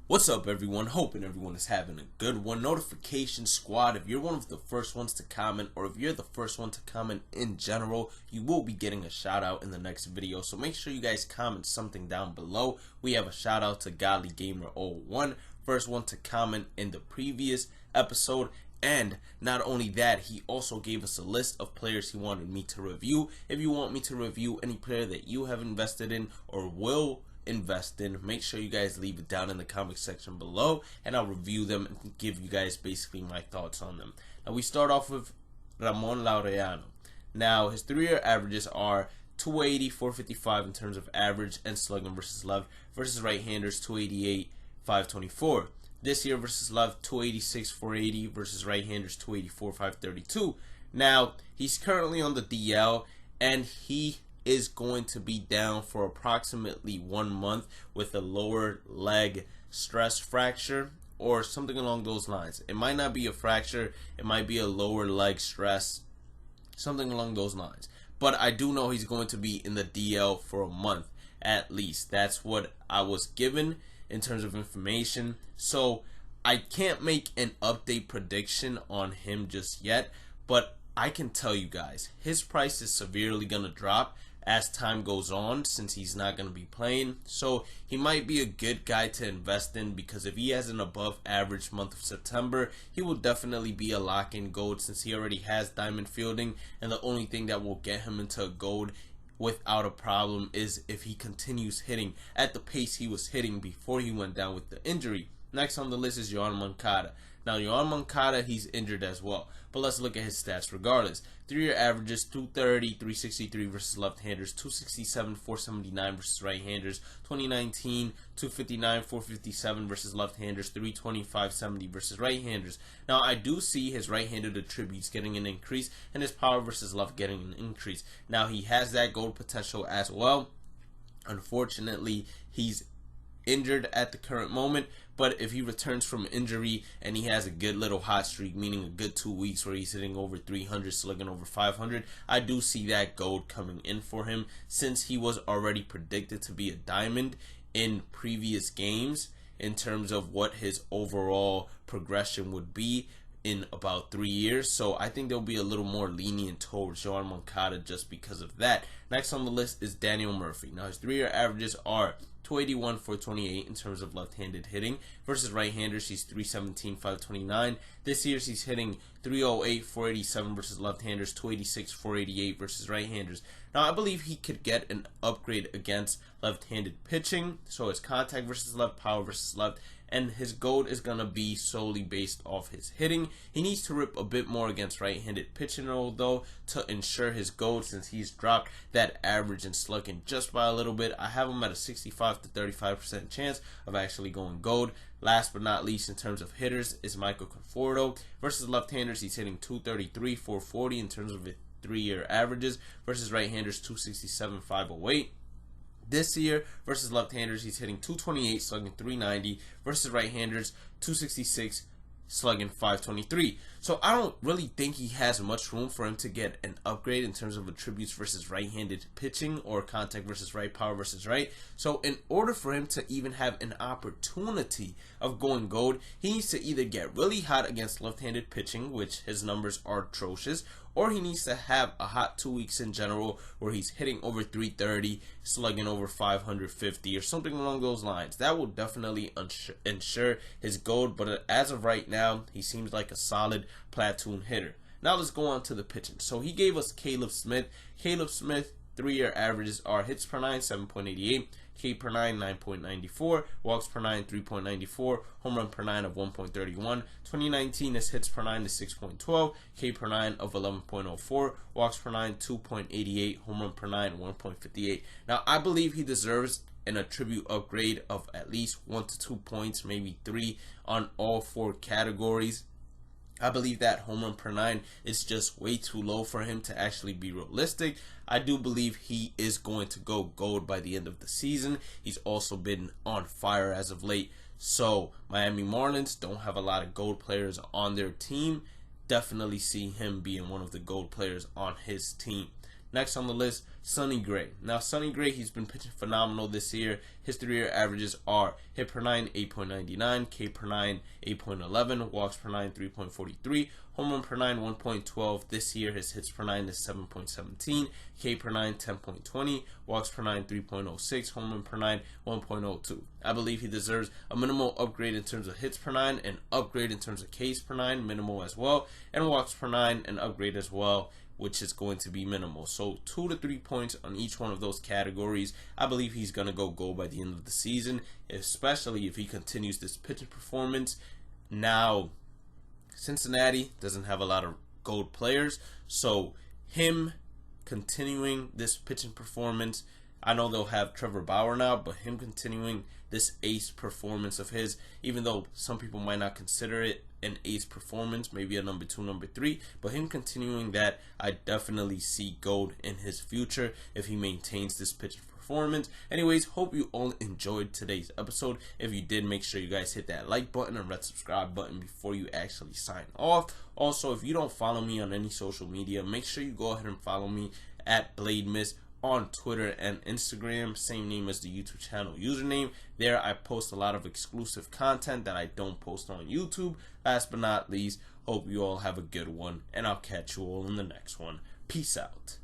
What's up, everyone? Hoping everyone is having a good one. Notification squad, if you're one of the first ones to comment, or if you're the first one to comment in general, you will be getting a shout out in the next video. So make sure you guys comment something down below. We have a shout out to Godly Gamer 01, first one to comment in the previous episode. And not only that, he also gave us a list of players he wanted me to review. If you want me to review any player that you have invested in or will invest in, make sure you guys leave it down in the comment section below, and I'll review them and give you guys basically my thoughts on them. Now we start off with Ramon Laureano. Now his 3-year averages are 280, 455 in terms of average and slugging versus left, versus right-handers 288, 524. This year versus left 286, 480, versus right-handers 284, 532. Now he's currently on the DL, and he is going to be down for approximately 1 month with a lower leg stress fracture or something along those lines. It might not be a fracture, it might be a lower leg stress, something along those lines. But I do know he's going to be in the DL for a month at least. That's what I was given in terms of information. So I can't make an update prediction on him just yet, but I can tell you guys his price is severely going to drop as time goes on, since he's not going to be playing. So he might be a good guy to invest in, because if he has an above average month of September, he will definitely be a lock-in gold, since he already has diamond fielding, and the only thing that will get him into a gold without a problem is if he continues hitting at the pace he was hitting before he went down with the injury. Next on the list is Moncada. Now, Moncada, he's injured as well, but let's look at his stats regardless. 3-year averages 230, 363 versus left-handers, 267, 479 versus right-handers, 2019, 259, 457 versus left-handers, 320, 570 versus right-handers. Now, I do see his right-handed attributes getting an increase and his power versus left getting an increase. Now, he has that gold potential as well. Unfortunately, he's injured at the current moment, but if he returns from injury and he has a good little hot streak, meaning a good 2 weeks where he's hitting over 300, slugging over 500, I do see that gold coming in for him, since he was already predicted to be a diamond in previous games in terms of what his overall progression would be in about 3 years. So I think they'll be a little more lenient towards Moncada just because of that. Next on the list is Daniel Murphy. Now his 3-year averages are 281, 428 in terms of left-handed hitting, versus right-handers he's 317, 529. This year he's hitting 308, 487 versus left-handers, 286, 488 versus right-handers. Now I believe he could get an upgrade against left-handed pitching, so his contact versus left, power versus left, and his gold is going to be solely based off his hitting. He needs to rip a bit more against right-handed pitching though to ensure his gold, since he's dropped that average and slugging just by a little bit. I have him at a 65 to 35% chance of actually going gold. Last but not least, in terms of hitters, is Michael Conforto. Versus left-handers, he's hitting 233, 440 in terms of his 3-year averages, versus right-handers 267, 508. This year versus left-handers, he's hitting 228, slugging 390, versus right-handers 266, slugging 523. So I don't really think he has much room for him to get an upgrade in terms of attributes versus right-handed pitching, or contact versus right, power versus right. So in order for him to even have an opportunity of going gold, he needs to either get really hot against left-handed pitching, which his numbers are atrocious, or he needs to have a hot 2 weeks in general where he's hitting over 330, slugging over 550 or something along those lines. That will definitely ensure his gold, but as of right now, he seems like a solid platoon hitter. Now let's go on to the pitching. So he gave us Caleb Smith. Caleb Smith 3-year averages are hits per 9, 7.88, K per 9, 9.94, walks per 9, 3.94, home run per 9 of 1.31. 2019, his hits per 9 is 6.12, K per 9 of 11.04, walks per 9, 2.88, home run per 9, 1.58. Now, I believe he deserves an attribute upgrade of at least 1 to 2 points, maybe 3 on all 4 categories. I believe that home run per 9 is just way too low for him to actually be realistic. I do believe he is going to go gold by the end of the season. He's also been on fire as of late. So Miami Marlins don't have a lot of gold players on their team. Definitely see him being one of the gold players on his team. Next on the list, Sonny Gray. Now, Sonny Gray, he's been pitching phenomenal this year. His 3-year averages are hit per 9, 8.99, K per 9, 8.11, walks per 9, 3.43, home run per 9, 1.12. This year, his hits per 9 is 7.17, K per 9, 10.20, walks per 9, 3.06, home run per 9, 1.02. I believe he deserves a minimal upgrade in terms of hits per 9, an upgrade in terms of Ks per 9, minimal as well, and walks per 9, an upgrade as well, which is going to be minimal. So 2 to 3 points on each one of those categories. I believe he's going to go gold by the end of the season, especially if he continues this pitching performance. Now, Cincinnati doesn't have a lot of gold players, so him continuing this pitching performance, I know they'll have Trevor Bauer now, but him continuing this ace performance of his, even though some people might not consider it an ace performance, maybe a number 2, number 3, but him continuing that, I definitely see gold in his future if he maintains this pitching performance. Anyways, hope you all enjoyed today's episode. If you did, make sure you guys hit that like button and red subscribe button before you actually sign off. Also, if you don't follow me on any social media, make sure you go ahead and follow me at BladeMiss on Twitter and Instagram, same name as the YouTube channel username. There I post a lot of exclusive content that I don't post on YouTube. Last but not least, hope you all have a good one, and I'll catch you all in the next one. Peace out.